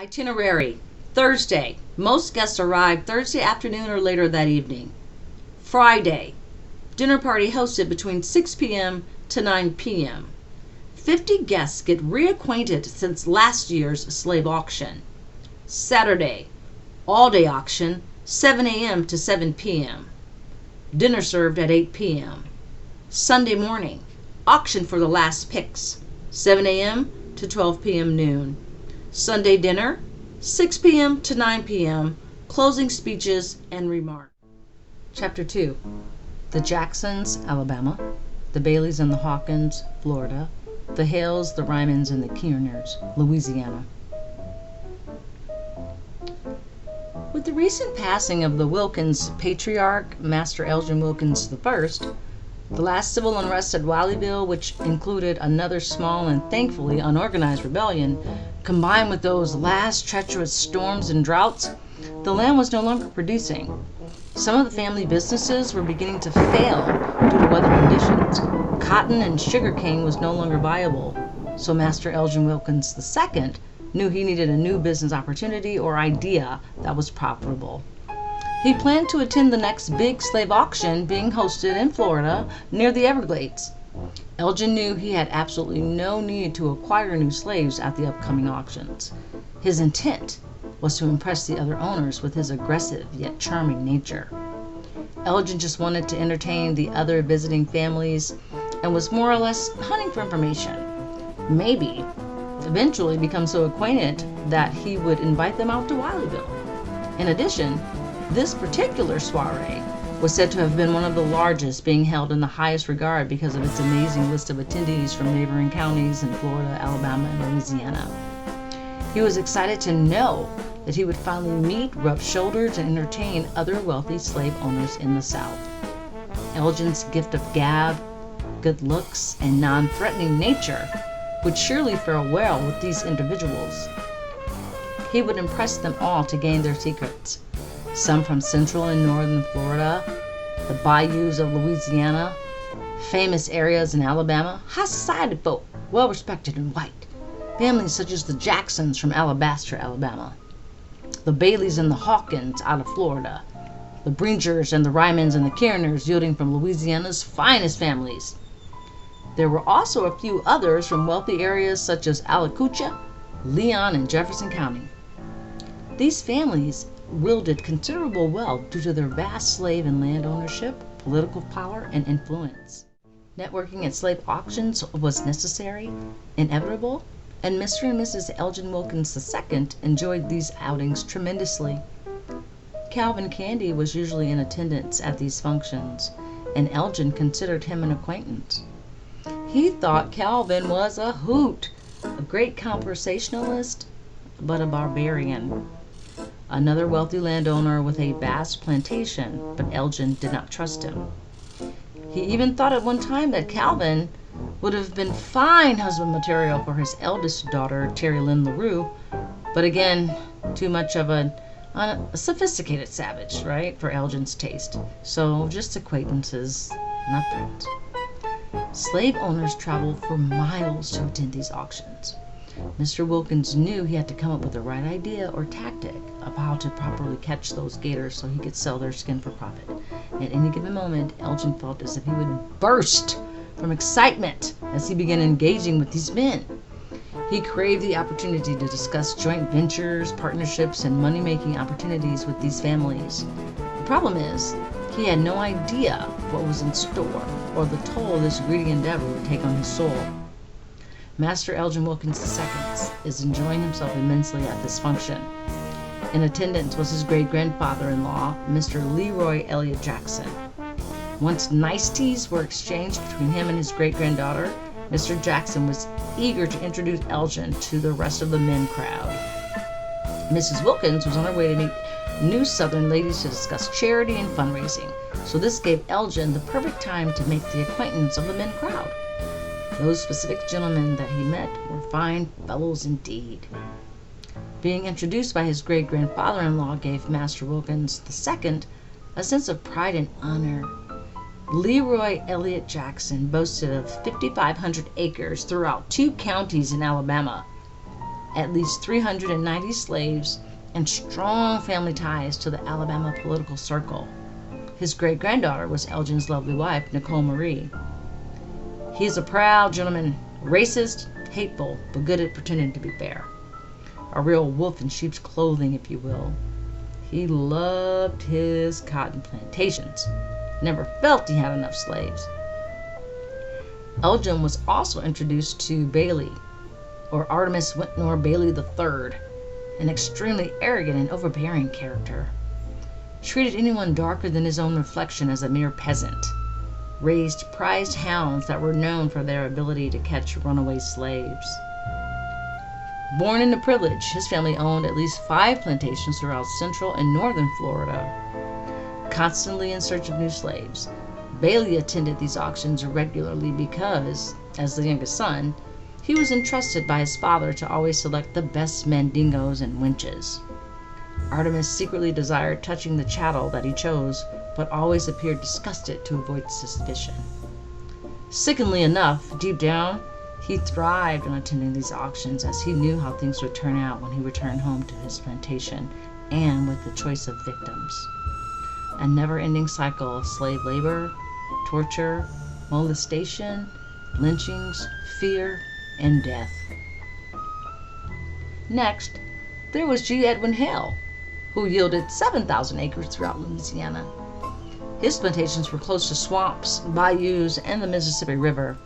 Itinerary. Thursday. Most guests arrive Thursday afternoon or later that evening. Friday. Dinner party hosted between 6 p.m. to 9 p.m. 50 guests get reacquainted since last year's slave auction. Saturday. All-day auction, 7 a.m. to 7 p.m. Dinner served at 8 p.m. Sunday morning. Auction for the last picks, 7 a.m. to 12 p.m. noon. Sunday dinner, 6 p.m. to 9 p.m., closing speeches and remarks. Chapter 2. The Jacksons, Alabama. The Baileys and the Hawkins, Florida. The Hales, the Rimans, and the Keirners, Louisiana. With the recent passing of the Wilkins patriarch, Master Elgin Wilkins I, the last civil unrest at Wileyville, which included another small and thankfully unorganized rebellion, combined with those last treacherous storms and droughts, the land was no longer producing. Some of the family businesses were beginning to fail due to weather conditions. Cotton and sugarcane was no longer viable, so Master Elgin Wilkins II knew he needed a new business opportunity or idea that was profitable. He planned to attend the next big slave auction being hosted in Florida near the Everglades. Elgin knew he had absolutely no need to acquire new slaves at the upcoming auctions. His intent was to impress the other owners with his aggressive yet charming nature. Elgin just wanted to entertain the other visiting families and was more or less hunting for information. Maybe eventually become so acquainted that he would invite them out to Wileyville. In addition, this particular soiree was said to have been one of the largest, being held in the highest regard because of its amazing list of attendees from neighboring counties in Florida, Alabama, and Louisiana. He was excited to know that he would finally meet, rub shoulders, and entertain other wealthy slave owners in the South. Elgin's gift of gab, good looks, and non-threatening nature would surely fare well with these individuals. He would impress them all to gain their secrets. Some from central and northern Florida, the bayous of Louisiana, famous areas in Alabama, high society folk, well respected and white, families such as the Jacksons from Alabaster, Alabama, the Baileys and the Hawkins out of Florida, the Bringers and the Rimans and the Keirners yielding from Louisiana's finest families. There were also a few others from wealthy areas such as Alacucha, Leon, and Jefferson County. These families wielded considerable wealth due to their vast slave and land ownership, political power, and influence. Networking at slave auctions was necessary, inevitable, and Mr. and Mrs. Elgin Wilkins II enjoyed these outings tremendously. Calvin Candy was usually in attendance at these functions, and Elgin considered him an acquaintance. He thought Calvin was a hoot, a great conversationalist, but a barbarian. Another wealthy landowner with a vast plantation, but Elgin did not trust him. He even thought at one time that Calvin would have been fine husband material for his eldest daughter, Terry Lynn LaRue, but again, too much of a sophisticated savage, right, for Elgin's taste. So just acquaintances, not friends. Slave owners traveled for miles to attend these auctions. Mr. Wilkins knew he had to come up with the right idea or tactic of how to properly catch those gators so he could sell their skin for profit. At any given moment, Elgin felt as if he would burst from excitement as he began engaging with these men. He craved the opportunity to discuss joint ventures, partnerships, and money-making opportunities with these families. The problem is, he had no idea what was in store or the toll this greedy endeavor would take on his soul. Master Elgin Wilkins II is enjoying himself immensely at this function. In attendance was his great-grandfather-in-law, Mr. Leroy Elliott Jackson. Once niceties were exchanged between him and his great-granddaughter, Mr. Jackson was eager to introduce Elgin to the rest of the men crowd. Mrs. Wilkins was on her way to meet new Southern ladies to discuss charity and fundraising, so this gave Elgin the perfect time to make the acquaintance of the men crowd. Those specific gentlemen that he met were fine fellows indeed. Being introduced by his great-grandfather-in-law gave Master Wilkins II a sense of pride and honor. Leroy Elliott Jackson boasted of 5,500 acres throughout 2 counties in Alabama. at least 390 slaves, and strong family ties to the Alabama political circle. His great-granddaughter was Elgin's lovely wife, Nicole Marie. He is a proud gentleman, racist, hateful, but good at pretending to be fair. A real wolf in sheep's clothing, if you will. He loved his cotton plantations. Never felt he had enough slaves. Elgin was also introduced to Bailey, or Artemus Wentnor Bailey III, an extremely arrogant and overbearing character. Treated anyone darker than his own reflection as a mere peasant. Raised prized hounds that were known for their ability to catch runaway slaves. Born into privilege, his family owned at least 5 plantations throughout central and northern Florida. Constantly in search of new slaves, Bailey attended these auctions regularly because, as the youngest son, he was entrusted by his father to always select the best mandingos and winches. Artemus secretly desired touching the chattel that he chose, but always appeared disgusted to avoid suspicion. Sickeningly enough, deep down, he thrived on attending these auctions as he knew how things would turn out when he returned home to his plantation and with the choice of victims. A never-ending cycle of slave labor, torture, molestation, lynchings, fear, and death. Next, there was G. Edwin Hale, who yielded 7,000 acres throughout Louisiana. His plantations were close to swamps, bayous, and the Mississippi River.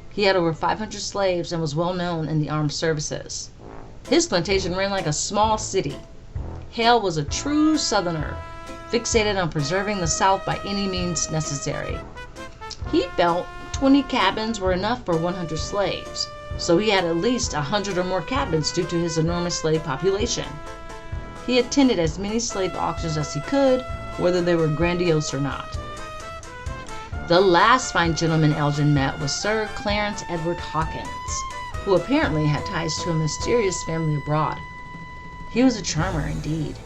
He had over 500 slaves and was well known in the armed services. His plantation ran like a small city. Hale was a true Southerner, fixated on preserving the South by any means necessary. He felt 20 cabins were enough for 100 slaves, so he had at least 100 or more cabins due to his enormous slave population. He attended as many slave auctions as he could, whether they were grandiose or not. The last fine gentleman Elgin met was Sir Clarence Edward Hawkins, who apparently had ties to a mysterious family abroad. He was a charmer indeed.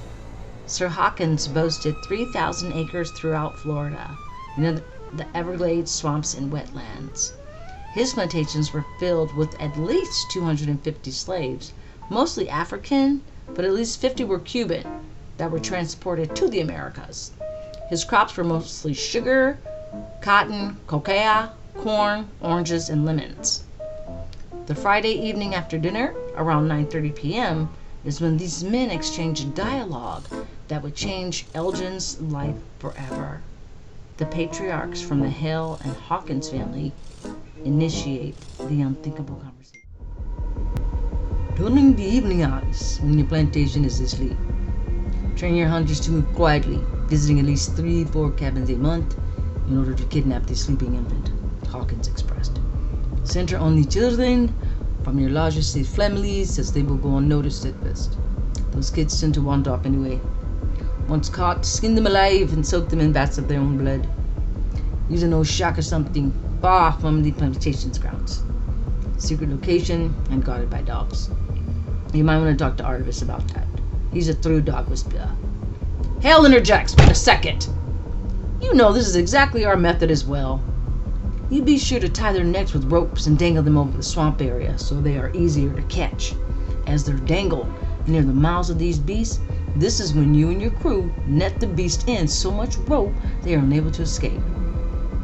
Sir Hawkins boasted 3,000 acres throughout Florida, the Everglades, swamps, and wetlands. His plantations were filled with at least 250 slaves, mostly African, but at least 50 were Cuban, that were transported to the Americas. His crops were mostly sugar, cotton, cocoa, corn, oranges, and lemons. The Friday evening after dinner, around 9:30 p.m., is when these men exchanged dialogue that would change Elgin's life forever. The patriarchs from the Hale and Hawkins family initiate the unthinkable conversation. During the evening hours, when your plantation is asleep, train your hunters to move quietly, visiting at least 3-4 cabins a month in order to kidnap the sleeping infant, Hawkins expressed. Center only children from your larger state families, as they will go unnoticed at best. Those kids tend to wander off anyway. Once caught, skin them alive and soak them in vats of their own blood. Use an old shack or something far from the plantation's grounds. Secret location and guarded by dogs. You might want to talk to Artemis about that. He's a true dog whisperer. Hale interjects for a second. You know this is exactly our method as well. You be sure to tie their necks with ropes and dangle them over the swamp area so they are easier to catch. As they're dangled near the mouths of these beasts, this is when you and your crew net the beast in so much rope they are unable to escape.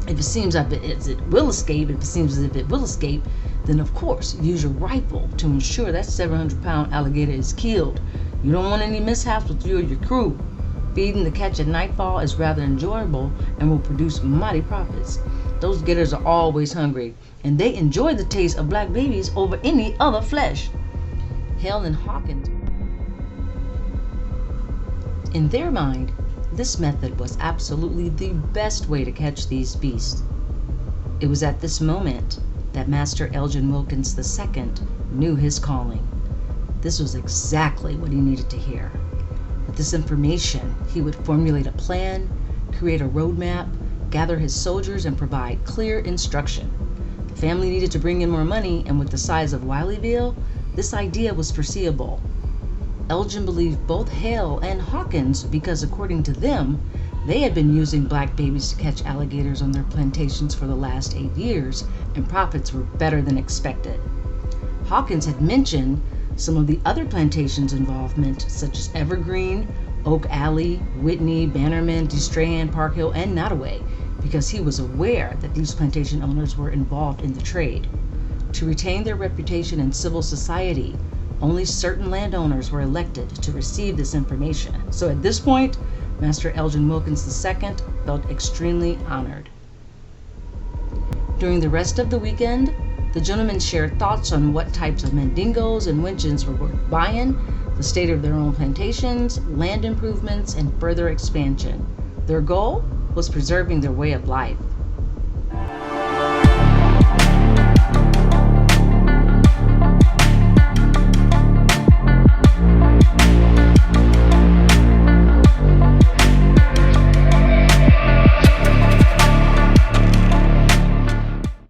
If it seems as if it will escape, then of course use your rifle to ensure that 700-pound alligator is killed. You don't want any mishaps with you or your crew. Feeding the catch at nightfall is rather enjoyable and will produce mighty profits. Those gators are always hungry, and they enjoy the taste of black babies over any other flesh. Hale and Hawkins. In their mind, this method was absolutely the best way to catch these beasts. It was at this moment that Master Elgin Wilkins II knew his calling. This was exactly what he needed to hear. With this information, he would formulate a plan, create a roadmap, gather his soldiers, and provide clear instruction. The family needed to bring in more money, and with the size of Wileyville, this idea was foreseeable. Elgin believed both Hale and Hawkins because, according to them, they had been using black babies to catch alligators on their plantations for the last 8 years, and profits were better than expected. Hawkins had mentioned Some of the other plantations' involvement, such as Evergreen, Oak Alley, Whitney, Bannerman, Destrahan, Park Hill, and Nottoway, because he was aware that these plantation owners were involved in the trade. To retain their reputation in civil society, only certain landowners were elected to receive this information. So at this point, Master Elgin Wilkins II felt extremely honored. During the rest of the weekend, the gentlemen shared thoughts on what types of mandingos and winchins were worth buying, the state of their own plantations, land improvements, and further expansion. Their goal was preserving their way of life.